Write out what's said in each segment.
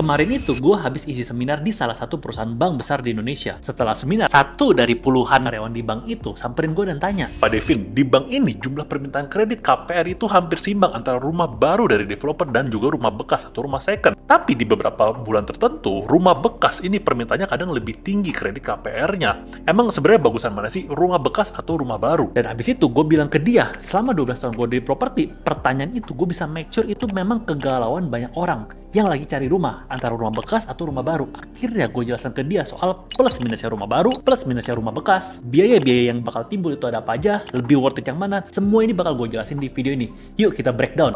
Kemarin itu gue habis isi seminar di salah satu perusahaan bank besar di Indonesia. Setelah seminar, satu dari puluhan karyawan di bank itu samperin gue dan tanya, "Pak Devin, di bank ini jumlah permintaan kredit KPR itu hampir seimbang antara rumah baru dari developer dan juga rumah bekas atau rumah second. Tapi di beberapa bulan tertentu, rumah bekas ini permintaannya kadang lebih tinggi kredit KPR-nya. Emang sebenarnya bagusan mana sih, rumah bekas atau rumah baru?" Dan abis itu gue bilang ke dia, selama 12 tahun gue di properti, pertanyaan itu gue bisa make sure itu memang kegalauan banyak orang yang lagi cari rumah, antara rumah bekas atau rumah baru. Akhirnya gue jelaskan ke dia soal plus minusnya rumah baru, plus minusnya rumah bekas, biaya-biaya yang bakal timbul itu ada apa aja, lebih worth it yang mana, semua ini bakal gue jelasin di video ini. Yuk kita breakdown.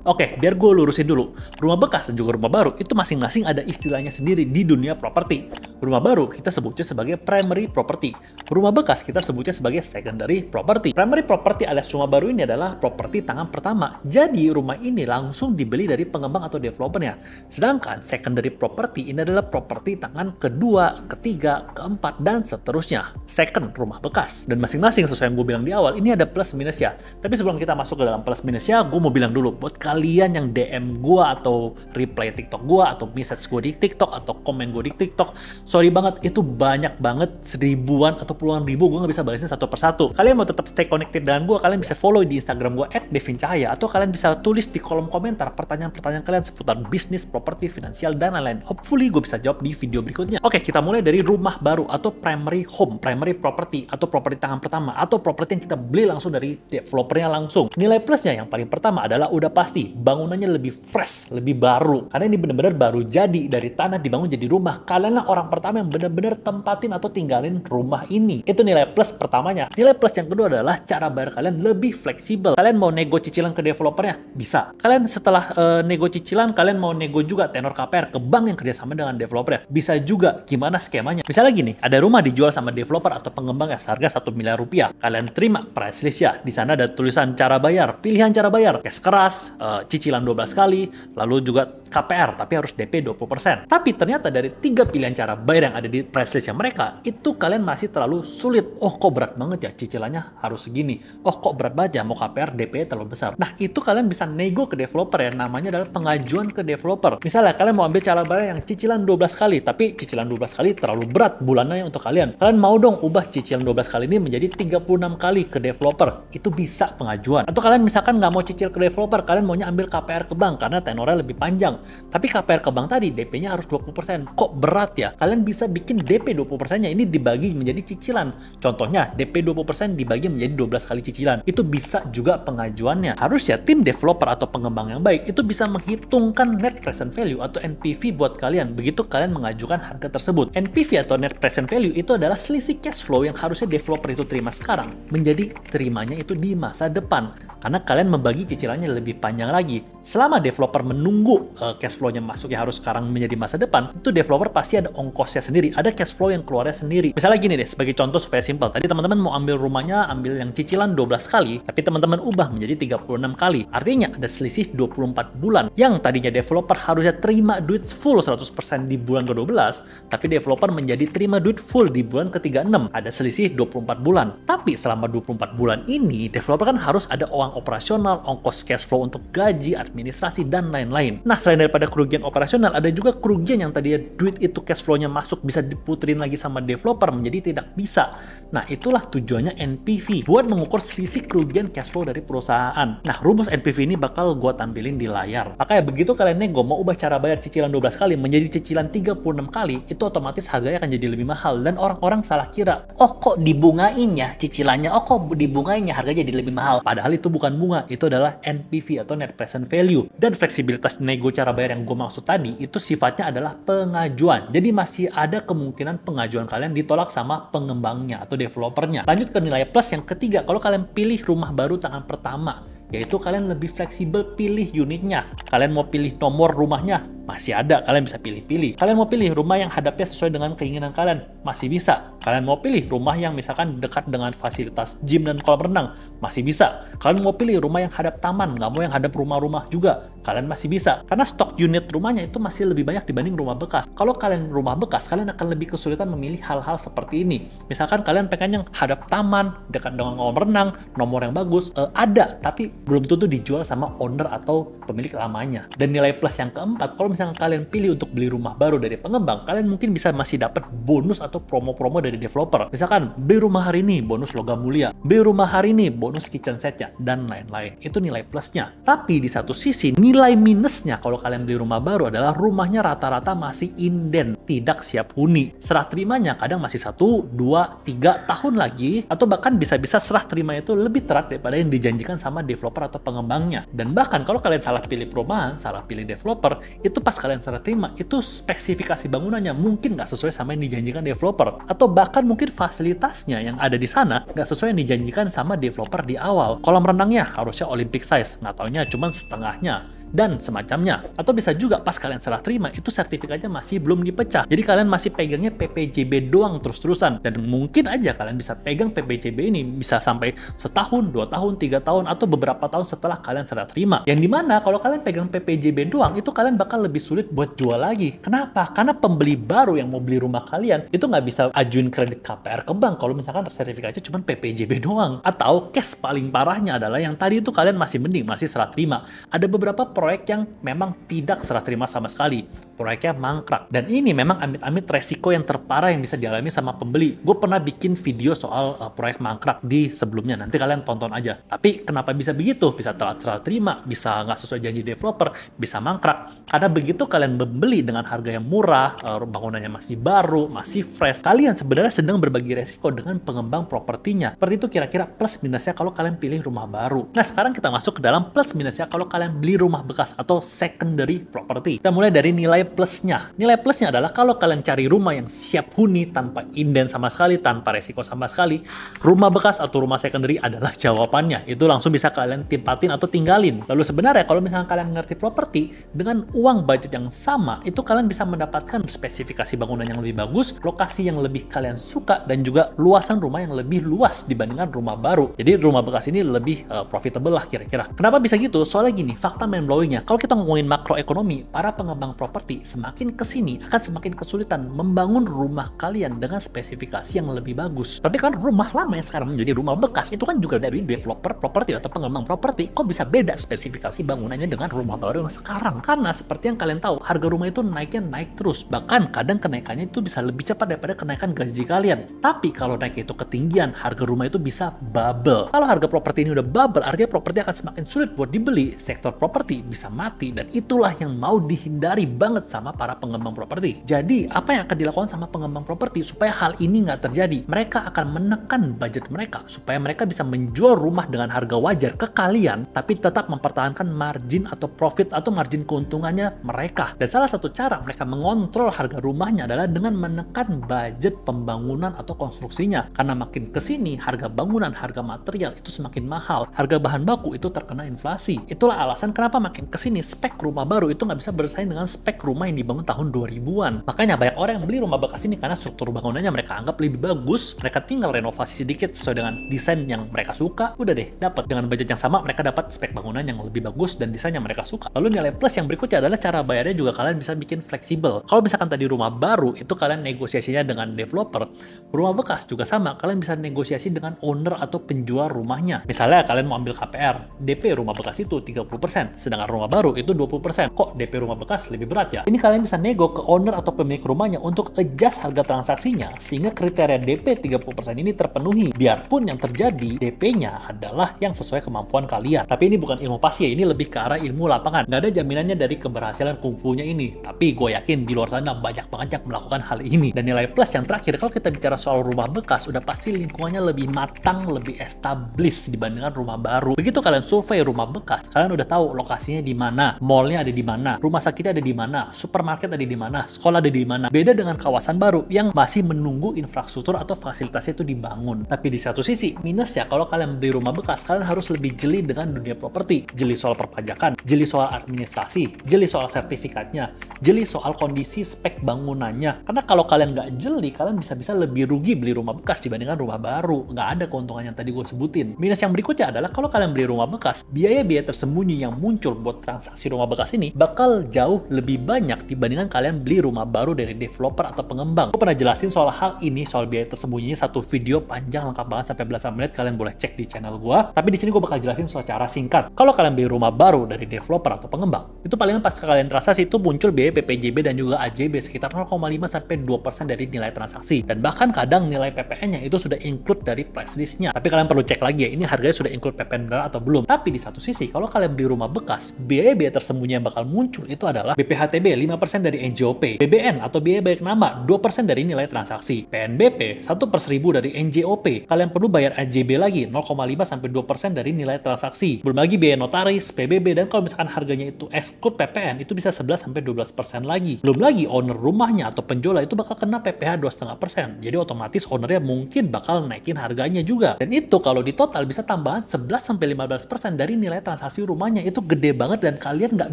Oke, biar gue lurusin dulu. Rumah bekas dan juga rumah baru itu masing-masing ada istilahnya sendiri di dunia properti. Rumah baru kita sebutnya sebagai primary property. Rumah bekas kita sebutnya sebagai secondary property. Primary property alias rumah baru ini adalah properti tangan pertama. Jadi rumah ini langsung dibeli dari pengembang atau developernya. Sedangkan secondary property ini adalah properti tangan kedua, ketiga, keempat, dan seterusnya. Second, rumah bekas. Dan masing-masing sesuai yang gue bilang di awal, ini ada plus minus ya. Tapi sebelum kita masuk ke dalam plus minusnya, gue mau bilang dulu buat kalian yang DM gue atau reply TikTok gue atau message gue di TikTok atau komen gue di TikTok, sorry banget, itu banyak banget, seribuan atau puluhan ribu, gue nggak bisa balesin satu persatu. Kalian mau tetap stay connected dengan gue, kalian bisa follow di Instagram gue @devincahaya, atau kalian bisa tulis di kolom komentar pertanyaan-pertanyaan kalian seputar bisnis, properti, finansial, dan lain-lain. Hopefully gue bisa jawab di video berikutnya. Oke, kita mulai dari rumah baru atau primary home, primary property atau properti tangan pertama, atau properti yang kita beli langsung dari developernya langsung. Nilai plusnya yang paling pertama adalah udah pasti bangunannya lebih fresh, lebih baru. Karena ini bener-bener baru jadi, dari tanah dibangun jadi rumah. Kalianlah orang pertama yang bener-bener tempatin atau tinggalin rumah ini. Itu nilai plus pertamanya. Nilai plus yang kedua adalah cara bayar kalian lebih fleksibel. Kalian mau nego cicilan ke developernya? Bisa. Kalian setelah nego cicilan, kalian mau nego juga tenor KPR ke bank yang kerjasama dengan developernya? Bisa juga. Gimana skemanya? Misalnya gini, ada rumah dijual sama developer atau pengembang ya seharga 1 miliar rupiah. Kalian terima price list ya. Di sana ada tulisan cara bayar, pilihan cara bayar, cash keras, cicilan 12 kali, lalu juga KPR, tapi harus DP 20%. Tapi ternyata dari 3 pilihan cara bayar yang ada di price list mereka, itu kalian masih terlalu sulit. Oh, kok berat banget ya, cicilannya harus segini. Oh, kok berat banget ya, mau KPR DP terlalu besar. Nah, itu kalian bisa nego ke developer ya, namanya adalah pengajuan ke developer. Misalnya, kalian mau ambil cara bayar yang cicilan 12 kali, tapi cicilan 12 kali terlalu berat bulanannya untuk kalian. Kalian mau dong ubah cicilan 12 kali ini menjadi 36 kali ke developer. Itu bisa pengajuan. Atau kalian misalkan nggak mau cicil ke developer, kalian maunya ambil KPR ke bank karena tenornya lebih panjang. Tapi KPR ke bank tadi DP-nya harus 20%. Kok berat ya? Kalian bisa bikin DP 20%-nya ini dibagi menjadi cicilan. Contohnya, DP 20% dibagi menjadi 12 kali cicilan. Itu bisa juga pengajuannya. Harusnya tim developer atau pengembang yang baik itu bisa menghitungkan net present value atau NPV buat kalian. Begitu kalian mengajukan harga tersebut. NPV atau net present value itu adalah selisih cash flow yang harusnya developer itu terima sekarang menjadi terimanya itu di masa depan. Karena kalian membagi cicilannya lebih panjang lagi. Selama developer menunggu cash flow-nya masuknya harus sekarang menjadi masa depan, itu developer pasti ada ongkosnya sendiri, ada cash flow yang keluarnya sendiri. Misalnya gini deh, sebagai contoh supaya simpel. Tadi teman-teman mau ambil rumahnya, ambil yang cicilan 12 kali, tapi teman-teman ubah menjadi 36 kali. Artinya ada selisih 24 bulan. Yang tadinya developer harusnya terima duit full 100% di bulan ke-12, tapi developer menjadi terima duit full di bulan ke-36. Ada selisih 24 bulan. Tapi selama 24 bulan ini, developer kan harus ada uang operasional, ongkos cash flow untuk gaji, administrasi, dan lain-lain. Nah, selain daripada kerugian operasional, ada juga kerugian yang tadinya duit itu cash flow-nya masuk bisa diputerin lagi sama developer menjadi tidak bisa. Nah, itulah tujuannya NPV, buat mengukur selisih kerugian cash flow dari perusahaan. Nah, rumus NPV ini bakal gue tampilin di layar. Makanya begitu kalian nego mau ubah cara bayar cicilan 12 kali menjadi cicilan 36 kali, itu otomatis harganya akan jadi lebih mahal. Dan orang-orang salah kira, oh kok dibungain ya cicilannya, oh kok dibungain ya harganya jadi lebih mahal. Padahal itu bukan bunga, itu adalah NPV atau net present value. Dan fleksibilitas nego cara bayar yang gue maksud tadi, itu sifatnya adalah pengajuan. Jadi masih ada kemungkinan pengajuan kalian ditolak sama pengembangnya atau developernya. Lanjut ke nilai plus yang ketiga, kalau kalian pilih rumah baru tangan pertama, yaitu kalian lebih fleksibel pilih unitnya. Kalian mau pilih nomor rumahnya, Masih ada, kalian bisa pilih-pilih. Kalian mau pilih rumah yang hadapnya sesuai dengan keinginan kalian? Masih bisa. Kalian mau pilih rumah yang misalkan dekat dengan fasilitas gym dan kolam renang? Masih bisa. Kalian mau pilih rumah yang hadap taman, nggak mau yang hadap rumah-rumah juga? Kalian masih bisa. Karena stok unit rumahnya itu masih lebih banyak dibanding rumah bekas. Kalau kalian rumah bekas, kalian akan lebih kesulitan memilih hal-hal seperti ini. Misalkan kalian pengen yang hadap taman, dekat dengan kolam renang, nomor yang bagus, ada, tapi belum tentu dijual sama owner atau pemilik lamanya. Dan nilai plus yang keempat, kalau misalnya kalian pilih untuk beli rumah baru dari pengembang, kalian mungkin bisa masih dapat bonus atau promo-promo dari developer. Misalkan, beli rumah hari ini, bonus logam mulia. Beli rumah hari ini, bonus kitchen setnya, dan lain-lain. Itu nilai plusnya. Tapi di satu sisi, nilai minusnya kalau kalian beli rumah baru adalah rumahnya rata-rata masih inden, tidak siap huni. Serah terimanya kadang masih 1, 2, 3 tahun lagi, atau bahkan bisa-bisa serah terimanya itu lebih terat daripada yang dijanjikan sama developer atau pengembangnya. Dan bahkan kalau kalian salah pilih perumahan, salah pilih developer, itu pas kalian serah terima, itu spesifikasi bangunannya mungkin nggak sesuai sama yang dijanjikan developer. Atau bahkan mungkin fasilitasnya yang ada di sana nggak sesuai yang dijanjikan sama developer di awal. Kolam renangnya harusnya Olympic size, nggak taunya cuma setengahnya, dan semacamnya. Atau bisa juga pas kalian serah terima, itu sertifikatnya masih belum dipecah. Jadi kalian masih pegangnya PPJB doang terus-terusan. Dan mungkin aja kalian bisa pegang PPJB ini bisa sampai setahun, 2 tahun, 3 tahun, atau beberapa tahun setelah kalian serah terima. Yang dimana kalau kalian pegang PPJB doang, itu kalian bakal lebih sulit buat jual lagi. Kenapa? Karena pembeli baru yang mau beli rumah kalian, itu nggak bisa ajuin kredit KPR ke bank kalau misalkan sertifikatnya cuma PPJB doang. Atau case paling parahnya adalah yang tadi itu kalian masih mending, masih serah terima. Ada beberapa proyek yang memang tidak serah terima sama sekali. Proyeknya mangkrak. Dan ini memang amit-amit resiko yang terparah yang bisa dialami sama pembeli. Gue pernah bikin video soal proyek mangkrak di sebelumnya. Nanti kalian tonton aja. Tapi kenapa bisa begitu? Bisa telat serah terima, bisa nggak sesuai janji developer, bisa mangkrak. Karena begitu kalian membeli dengan harga yang murah, bangunannya masih baru, masih fresh, kalian sebenarnya sedang berbagi resiko dengan pengembang propertinya. Seperti itu kira-kira plus minusnya kalau kalian pilih rumah baru. Nah, sekarang kita masuk ke dalam plus minusnya kalau kalian beli rumah bekas atau secondary property. Kita mulai dari nilai plusnya. Nilai plusnya adalah kalau kalian cari rumah yang siap huni tanpa inden sama sekali, tanpa resiko sama sekali, rumah bekas atau rumah secondary adalah jawabannya. Itu langsung bisa kalian tempatin atau tinggalin. Lalu sebenarnya kalau misalnya kalian ngerti properti, dengan uang budget yang sama, itu kalian bisa mendapatkan spesifikasi bangunan yang lebih bagus, lokasi yang lebih kalian suka, dan juga luasan rumah yang lebih luas dibandingkan rumah baru. Jadi rumah bekas ini lebih profitable lah kira-kira. Kenapa bisa gitu? Soalnya gini, fakta mind blowingnya, kalau kita ngomongin makroekonomi, para pengembang properti semakin kesini akan semakin kesulitan membangun rumah kalian dengan spesifikasi yang lebih bagus. Tapi kan rumah lama yang sekarang menjadi rumah bekas itu kan juga dari developer properti atau pengembang properti. Kok bisa beda spesifikasi bangunannya dengan rumah baru yang sekarang? Karena seperti yang kalian tahu, harga rumah itu naiknya naik terus. Bahkan kadang kenaikannya itu bisa lebih cepat daripada kenaikan gaji kalian. Tapi kalau naik itu ketinggian, harga rumah itu bisa bubble. Kalau harga properti ini udah bubble, artinya properti akan semakin sulit buat dibeli. Sektor properti bisa mati, dan itulah yang mau dihindari banget sama para pengembang properti. Jadi, apa yang akan dilakukan sama pengembang properti supaya hal ini nggak terjadi? Mereka akan menekan budget mereka supaya mereka bisa menjual rumah dengan harga wajar ke kalian, tapi tetap mempertahankan margin atau profit atau margin keuntungannya mereka. Dan salah satu cara mereka mengontrol harga rumahnya adalah dengan menekan budget pembangunan atau konstruksinya. Karena makin kesini, harga bangunan, harga material itu semakin mahal. Harga bahan baku itu terkena inflasi. Itulah alasan kenapa makin kesini spek rumah baru itu nggak bisa bersaing dengan spek rumah yang dibangun tahun 2000-an. Makanya banyak orang yang beli rumah bekas ini karena struktur bangunannya mereka anggap lebih bagus, mereka tinggal renovasi sedikit sesuai dengan desain yang mereka suka, udah deh, dapat. Dengan budget yang sama, mereka dapat spek bangunan yang lebih bagus dan desain yang mereka suka. Lalu nilai plus yang berikutnya adalah cara bayarnya juga kalian bisa bikin fleksibel. Kalau misalkan tadi rumah baru, itu kalian negosiasinya dengan developer. Rumah bekas juga sama, kalian bisa negosiasi dengan owner atau penjual rumahnya. Misalnya kalian mau ambil KPR, DP rumah bekas itu 30%, sedangkan rumah baru itu 20%. Kok DP rumah bekas lebih berat ya? Ini kalian bisa nego ke owner atau pemilik rumahnya untuk adjust harga transaksinya sehingga kriteria DP 30% ini terpenuhi. Biarpun yang terjadi DP-nya adalah yang sesuai kemampuan kalian. Tapi ini bukan ilmu pasti ya, ini lebih ke arah ilmu lapangan. Nggak ada jaminannya dari keberhasilan kungfunya ini. Tapi gue yakin di luar sana banyak banget yang melakukan hal ini. Dan nilai plus yang terakhir, kalau kita bicara soal rumah bekas, udah pasti lingkungannya lebih matang, lebih established dibandingkan rumah baru. Begitu kalian survei rumah bekas, kalian udah tahu lokasinya di mana, mallnya ada di mana, rumah sakitnya ada di mana, mana, supermarket ada di mana, sekolah ada di mana. Beda dengan kawasan baru yang masih menunggu infrastruktur atau fasilitasnya itu dibangun. Tapi di satu sisi, minusnya kalau kalian beli rumah bekas, kalian harus lebih jeli dengan dunia properti. Jeli soal perpajakan, jeli soal administrasi, jeli soal sertifikatnya, jeli soal kondisi spek bangunannya. Karena kalau kalian nggak jeli, kalian bisa-bisa lebih rugi beli rumah bekas dibandingkan rumah baru. Nggak ada keuntungan yang tadi gue sebutin. Minus yang berikutnya adalah kalau kalian beli rumah bekas, biaya-biaya tersembunyi yang muncul buat transaksi rumah bekas ini bakal jauh lebih banyak dibandingkan kalian beli rumah baru dari developer atau pengembang. Gue pernah jelasin soal hal ini, soal biaya tersembunyinya satu video panjang lengkap banget sampai belasan menit, kalian boleh cek di channel gue. Tapi di sini gue bakal jelasin secara singkat. Kalau kalian beli rumah baru dari developer atau pengembang, itu palingan pas kalian transaksi itu muncul biaya PPJB dan juga AJB sekitar 0,5 sampai 2% dari nilai transaksi. Dan bahkan kadang nilai PPN-nya itu sudah include dari price list-nya. Tapi kalian perlu cek lagi ya, ini harganya sudah include PPN benar atau belum. Tapi di satu sisi, kalau kalian beli rumah bekas, biaya-biaya tersembunyi yang bakal muncul itu adalah BPHTB 5% dari NJOP, BBN atau biaya balik nama 2% dari nilai transaksi, PNBP 1/1000 dari NJOP. Kalian perlu bayar AJB lagi 0,5 sampai 2% dari nilai transaksi. Belum lagi biaya notaris, PBB, dan kalau misalkan harganya itu exclude PPN, itu bisa 11 sampai 12% lagi. Belum lagi owner rumahnya atau penjual itu bakal kena PPh 2,5%. Jadi otomatis ownernya mungkin bakal naikin harganya juga. Dan itu kalau di total bisa tambahan 11 sampai 15% dari nilai transaksi rumahnya. Itu gede banget dan kalian nggak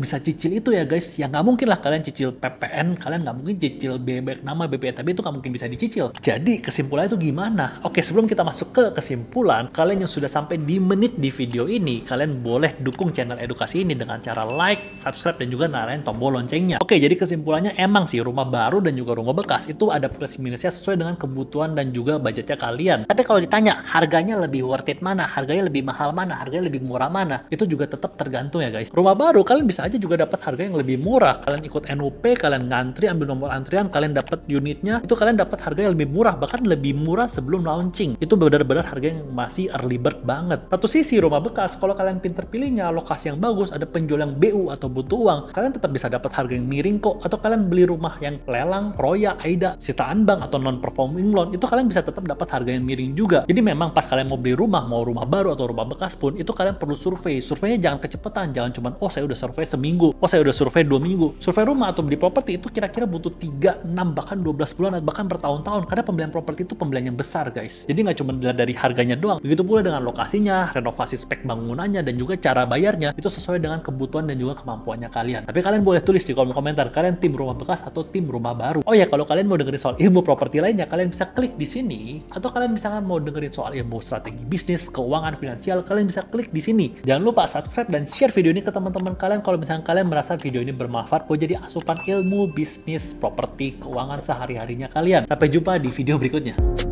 bisa cicil itu ya guys. Ya nggak mungkin lah kalian cicil PPN, kalian nggak mungkin cicil BBK nama BPTB, itu nggak mungkin bisa dicicil. Jadi kesimpulannya itu gimana? Oke, sebelum kita masuk ke kesimpulan, kalian yang sudah sampai di menit di video ini, kalian boleh dukung channel edukasi ini dengan cara like, subscribe, dan juga nyalain tombol loncengnya. Oke, jadi kesimpulannya emang sih rumah baru dan juga rumah bekas itu ada plus minusnya sesuai dengan kebutuhan dan juga budgetnya kalian. Tapi kalau ditanya harganya lebih worth it mana, harganya lebih mahal mana, harganya lebih murah mana, itu juga tetap tergantung ya guys. Rumah baru kalian bisa aja juga dapat harga yang lebih murah. Kalian ikut NUP, kalian ngantri, ambil nomor antrian, kalian dapat unitnya, itu kalian dapat harga yang lebih murah, bahkan lebih murah sebelum launching. Itu benar-benar harga yang masih early bird banget. Satu sisi rumah bekas, kalau kalian pinter pilihnya, lokasi yang bagus, ada penjual yang BU atau butuh uang, kalian tetap bisa dapat harga yang miring kok. Atau kalian beli rumah yang lelang, roya, AIDA, sitaan bank atau non performing loan, itu kalian bisa tetap dapat harga yang miring juga. Jadi memang pas kalian mau beli rumah, mau rumah baru atau rumah bekas pun, itu kalian perlu survei. Surveinya jangan kecepatan, jangan cuman oh saya udah survei seminggu, oh saya udah survei 2 minggu. Survei rumah atau beli properti itu kira-kira butuh 3, 6, bahkan 12 bulan, bahkan bertahun-tahun. Karena pembelian properti itu pembelian yang besar guys. Jadi nggak cuma dilihat dari harganya doang, begitu pula dengan lokasinya, renovasi spek bangunannya, dan juga cara bayarnya itu sesuai dengan kebutuhan dan juga kemampuannya kalian. Tapi kalian boleh tulis di kolom komentar, kalian tim rumah bekas atau tim rumah baru. Oh ya, kalau kalian mau dengerin soal ilmu properti lainnya, kalian bisa klik di sini. Atau kalian misalkan mau dengerin soal ilmu strategi bisnis, keuangan, finansial, kalian bisa klik di sini. Jangan lupa subscribe dan share video ini ke teman-teman kalian kalau misalkan kalian merasa video ini bermanfaat buat jadi asupan ilmu bisnis, properti, keuangan sehari-harinya kalian. Sampai jumpa di video berikutnya.